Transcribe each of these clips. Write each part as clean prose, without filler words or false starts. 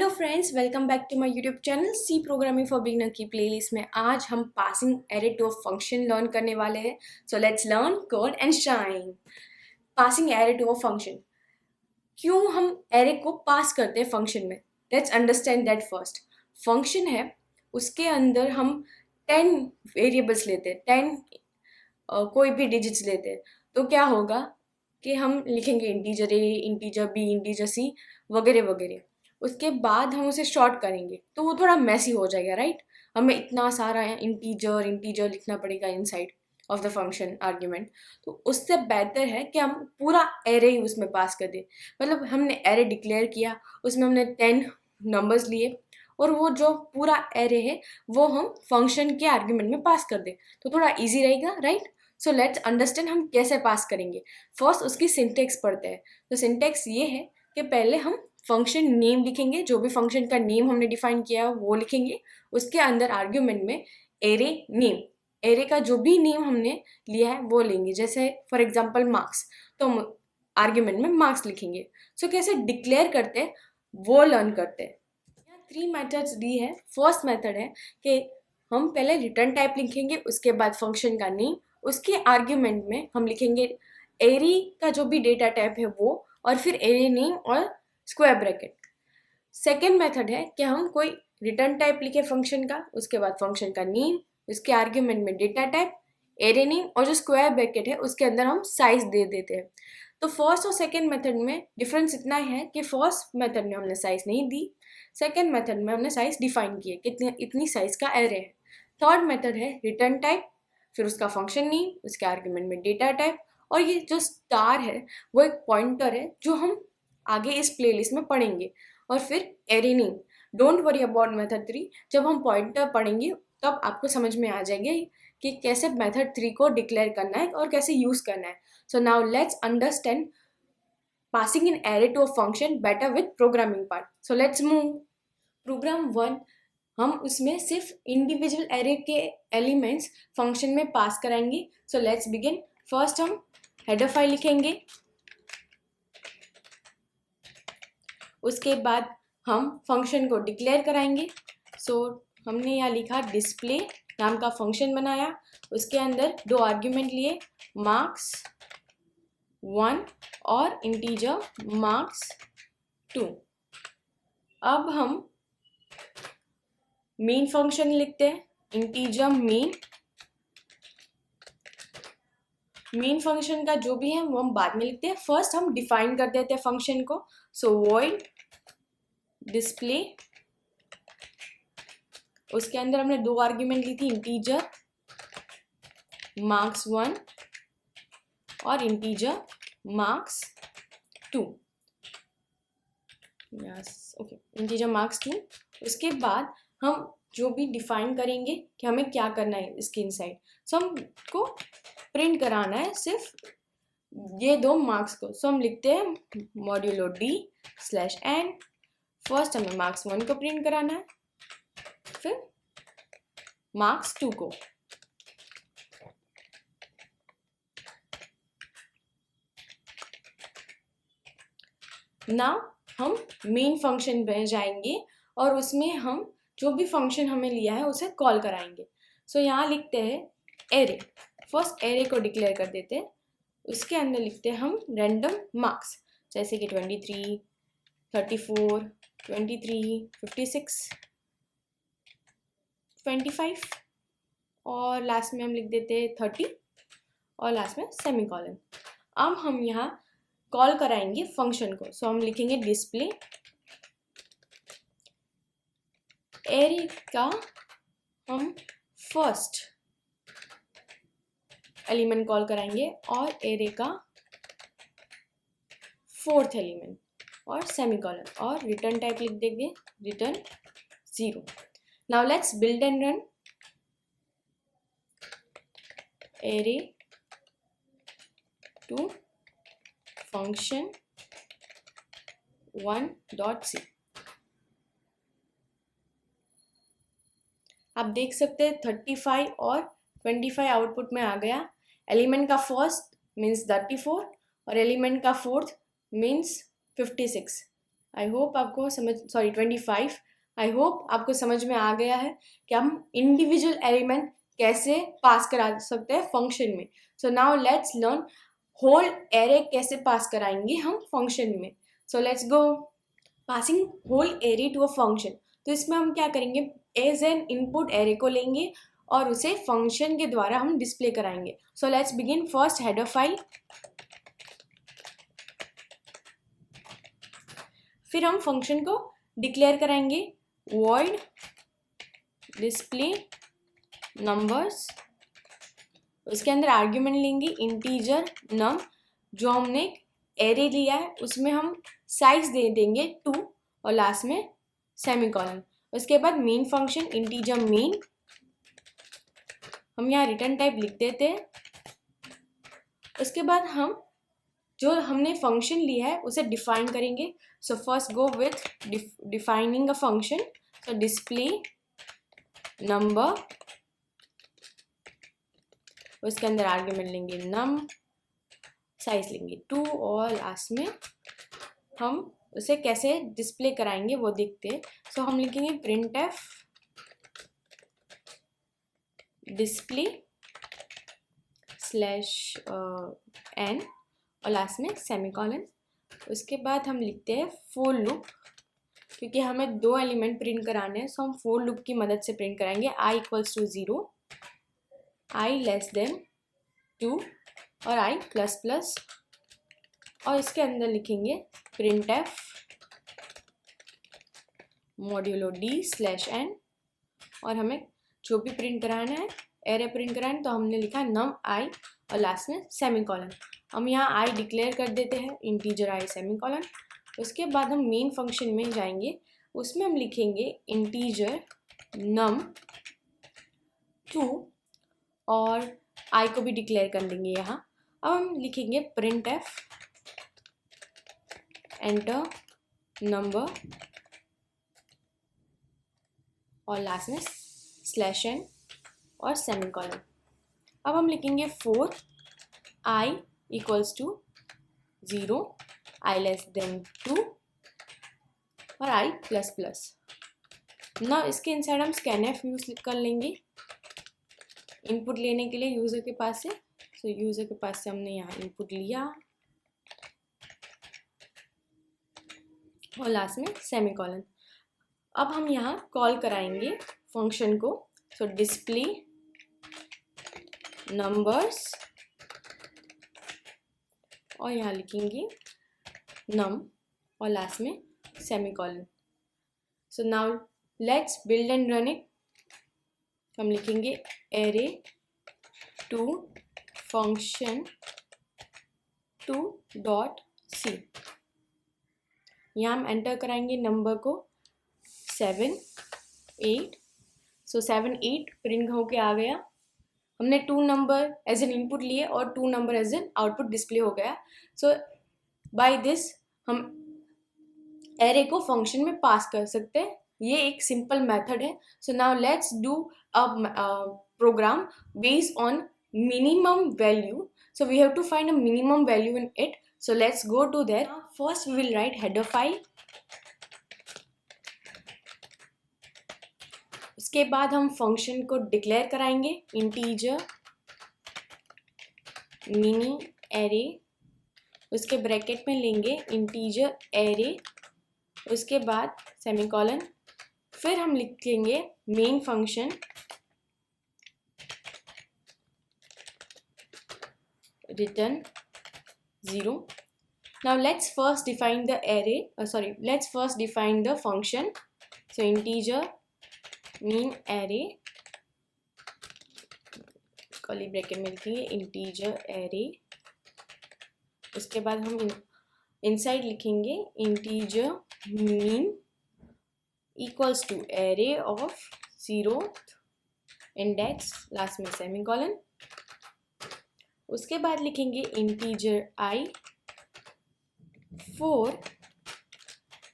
Hello friends, welcome back to my YouTube channel C programming for beginner की playlist में आज हम passing array to a function learn करने वाले हैं। So let's learn code and shine. Passing array to a function, क्यों हम array को पास करते हैं फंक्शन में? Let's understand that first. Function है, उसके अंदर हम 10 वेरिएबल्स लेते हैं, 10 कोई भी डिजिट्स लेते हैं। तो क्या होगा कि हम लिखेंगे integer a, integer B, integer सी वगैरह वगैरह। उसके बाद हम उसे शॉर्ट करेंगे तो वो थोड़ा मैसी हो जाएगा, राइट? हमें इतना सारा इंटीजर इंटीजर लिखना पड़ेगा inside of the function argument. तो उससे बेहतर है कि हम पूरा एरे ही उसमें पास कर दें। मतलब हमने एरे डिक्लेयर किया, उसमें हमने 10 नंबर्स लिए और वो जो पूरा एरे है वो हम फंक्शन के आर्ग्यूमेंट में पास कर दें तो थोड़ा ईजी रहेगा, राइट? सो लेट्स अंडरस्टैंड हम कैसे पास करेंगे। फर्स्ट उसकी सिंटेक्स पढ़ते हैं। तो सिंटेक्स ये है कि पहले हम फंक्शन नेम लिखेंगे, जो भी फंक्शन का नेम हमने डिफाइन किया है वो लिखेंगे। उसके अंदर आर्ग्यूमेंट में एरे नेम, एरे का जो भी नेम हमने लिया है वो लेंगे। जैसे फॉर एग्जांपल मार्क्स, तो हम आर्ग्यूमेंट में मार्क्स लिखेंगे। सो कैसे डिक्लेयर करते हैं वो लर्न करते हैं। यहाँ 3 मेथड्स दी है। फर्स्ट मेथड है कि हम पहले रिटर्न टाइप लिखेंगे, उसके बाद फंक्शन का नेम, उसके आर्ग्यूमेंट में हम लिखेंगे एरे का जो भी डेटा टाइप है वो, और फिर एरे नेम और स्क्वायर ब्रैकेट। सेकेंड मेथड है कि हम कोई रिटर्न टाइप लिखे फंक्शन का, उसके बाद फंक्शन का नेम, उसके आर्ग्यूमेंट में डेटा टाइप, एरे नेम, और जो स्क्वायर ब्रैकेट है उसके अंदर हम साइज दे देते हैं। तो फर्स्ट और सेकेंड मेथड में डिफरेंस इतना है कि फर्स्ट मेथड में हमने साइज नहीं दी, सेकेंड मेथड में हमने साइज डिफाइन किए कितने इतनी साइज का एरे है। थर्ड मेथड है रिटर्न टाइप, फिर उसका फंक्शन नेम, उसके आर्ग्यूमेंट में डेटा टाइप, और ये जो स्टार है वो एक पॉइंटर है जो हम आगे इस प्लेलिस्ट में पढ़ेंगे। और फिर array name. Don't worry about method 3, जब हम पॉइंटर पढ़ेंगे तब आपको समझ में आ जाएंगे कि कैसे मेथड 3 को डिक्लेयर करना है और कैसे यूज करना है। So now let's understand passing an array to a function better with programming part. So let's move. Program 1, हम उसमें सिर्फ इंडिविजुअल एरे के एलिमेंट्स फंक्शन में पास कराएंगे। So let's begin. फर्स्ट हम हेडर फाइल लिखेंगे, उसके बाद हम फंक्शन को डिक्लेयर कराएंगे। सो हमने यहाँ लिखा डिस्प्ले नाम का फंक्शन बनाया, उसके अंदर 2 आर्ग्यूमेंट लिए, मार्क्स 1 और इंटीजर मार्क्स 2। अब हम मेन फंक्शन लिखते हैं, इंटीजर मेन फंक्शन का जो भी है वो हम बाद में लिखते हैं। फर्स्ट हम डिफाइन कर देते हैं फंक्शन को। सो वॉइड डिस्प्ले, उसके अंदर हमने 2 आर्ग्यूमेंट ली थी, इंटीजर मार्क्स 1 और integer marks 2। Yes, okay, integer marks 2। उसके बाद हम जो भी डिफाइन करेंगे कि हमें क्या करना है इसके इनसाइड। सो हमको प्रिंट कराना है सिर्फ ये 2 मार्क्स को। सो हम लिखते हैं मॉड्यूलो d/n। फर्स्ट हमें मार्क्स 1 को प्रिंट कराना है, फिर मार्क्स 2 को। नाउ हम मेन फंक्शन में जाएंगे और उसमें हम जो भी फंक्शन हमें लिया है उसे कॉल कराएंगे। सो यहाँ लिखते हैं एरे। फर्स्ट एरे को डिक्लेयर कर देते हैं, उसके अंदर लिखते हैं हम रैंडम मार्क्स, जैसे कि 23, 34, 23, 56, 25, और लास्ट में हम लिख देते हैं 30 और लास्ट में सेमीकोलन। अब हम यहाँ कॉल कराएंगे फंक्शन को। सो हम लिखेंगे डिस्प्ले एरे का हम फर्स्ट एलिमेंट कॉल कराएंगे और एरे का 4th एलिमेंट और सेमीकोलन, और रिटर्न टाइप लिख देंगे return 0। Now let's build and run. Array to function 1.c। आप देख सकते हैं 35 और 25 आउटपुट में आ गया। एलिमेंट का फर्स्ट मीन्स 34 और एलिमेंट का 4th मीन्स 56। आई होप आपको समझ 25। आई होप आपको समझ में आ गया है कि हम इंडिविजुअल एलिमेंट कैसे पास करा सकते हैं फंक्शन में। So now let's learn whole array कैसे पास कराएंगे हम फंक्शन में। So let's go. Passing whole array to a function, तो इसमें हम क्या करेंगे, एज एन इनपुट एरे को लेंगे और उसे फंक्शन के द्वारा हम डिस्प्ले कराएंगे। So let's begin. First header file, फिर हम फंक्शन को डिक्लेयर कराएंगे void डिस्प्ले नंबर्स। उसके अंदर आर्ग्यूमेंट लेंगे इंटीजर नम, जो हमने एरे लिया है उसमें हम साइज दे देंगे 2 और लास्ट में सेमीकोलन। उसके बाद मेन फंक्शन इंटीजर मेन, हम यहाँ रिटर्न टाइप लिख देते हैं। उसके बाद हम जो हमने फंक्शन लिया है उसे डिफाइन करेंगे। So first go with defining a function. So display number, उसके अंदर आर्ग्यूमेंट लेंगे नम, साइज लेंगे 2 और लास्ट में हम उसे कैसे डिस्प्ले कराएंगे वो देखते हैं। सो हम लिखेंगे printf डिस्प्ले स्लैश n और लास्ट में सेमीकोलन। उसके बाद हम लिखते हैं फोर लूप, क्योंकि हमें 2 एलिमेंट प्रिंट कराने हैं, सो हम फोर लूप की मदद से प्रिंट कराएंगे। i equals to 0, i less than 2 और i प्लस प्लस, और इसके अंदर लिखेंगे printf modulo d slash n, और हमें जो भी प्रिंट कराना है, एरे प्रिंट कराना है, तो हमने लिखा num i और लास्ट में सेमीकोलन। हम यहाँ i डिक्लेयर कर देते हैं इंटीजर i सेमीकोलन। उसके बाद हम मेन फंक्शन में जाएंगे, उसमें हम लिखेंगे इंटीजर num 2 और i को भी डिक्लेयर कर लेंगे यहाँ। अब हम लिखेंगे printf एंटर नंबर और लास्ट में स्लैश n और सेमीकोलन। अब हम लिखेंगे 4 i equals to 0, i less than 2 और i प्लस प्लस। ना इसके इनसाइड हम scanf यूज कर लेंगे इनपुट लेने के लिए यूज़र के पास से। सो यूज़र के पास से हमने यहाँ इनपुट लिया और लास्ट में सेमीकोलन। अब हम यहाँ कॉल कराएंगे फंक्शन को। सो डिस्प्ले नंबर्स और यहाँ लिखेंगे नम और लास्ट में semicolon. So now let's build and run it. हम लिखेंगे एरे टू फंक्शन 2.c। यहाँ हम एंटर कराएंगे नंबर को 7 8। सो 7 8 प्रिंट होके आ गया। हमने 2 नंबर एज एन इनपुट लिए और 2 number as an output display हो गया। सो बाय दिस हम एरे को फंक्शन में पास कर सकते हैं। ये एक सिंपल मेथड है। So now let's do a program based on minimum value. So we have to find a minimum value in it. So let's go to there. First we will write header file. उसके बाद हम function को declare कराएंगे integer mini array, उसके bracket में लेंगे integer array, उसके बाद सेमीकोलन। फिर हम लिखेंगे main function return 0. Now let's first define the array, let's first define the function. So integer mean array, curly bracket में लिखेंगे इंटीजर एरे। उसके बाद हम इनसाइड लिखेंगे integer mean equals to array of 0th index, last में semicolon. उसके बाद लिखेंगे integer i 4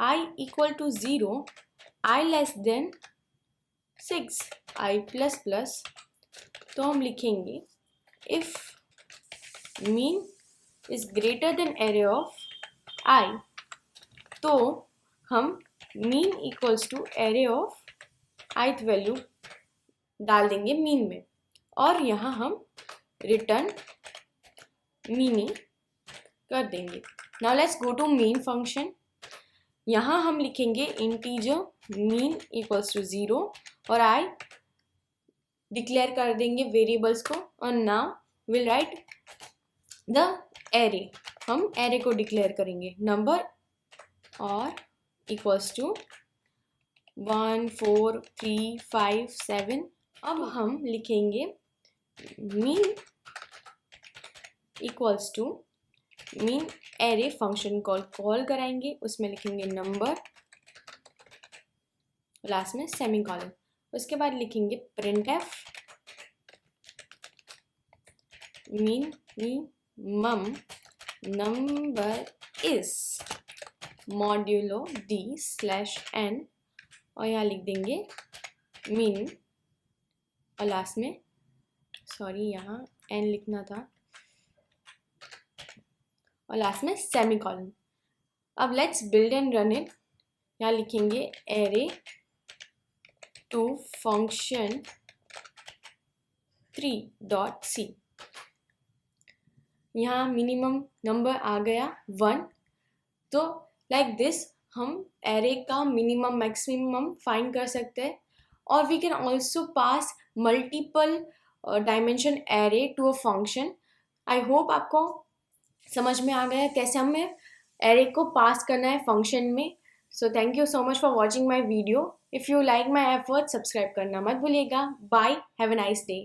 i equal to 0, i less than 6, i plus plus. तो हम लिखेंगे if mean is greater than array of i, तो हम mean equals to array of ith value डाल देंगे मीन में, और यहाँ हम रिटर्न मीन कर देंगे। Now let's go to main function. यहाँ हम लिखेंगे इंटीजर मीन इक्वल्स टू 0 और आई डिक्लेयर कर देंगे वेरिएबल्स को, और now will write the array. हम एरे को डिक्लेयर करेंगे नंबर और इक्वल्स टू 1 4 3 5 7। अब हम लिखेंगे mean equals to mean array function call कराएंगे, उसमें लिखेंगे नंबर, लास्ट में सेमीकोलन। उसके बाद लिखेंगे printf minimum number is modulo d/n, और यहाँ लिख देंगे मीन, और लास्ट में यहाँ n लिखना था, और लास्ट में सेमीकोलन। अब let's build and run it. यहाँ लिखेंगे एरे टू फंक्शन 3.c। यहाँ मिनिमम नंबर आ गया 1। तो लाइक दिस हम एरे का मिनिमम मैक्सिमम फाइंड कर सकते हैं, और we can also pass multiple dimension array to a function. I hope आपको समझ में आ गया कैसे हमें एरे को पास करना है फंक्शन में। So thank you so much for watching my video. If you like my effort, subscribe करना मत भूलिएगा। Bye, have a nice day.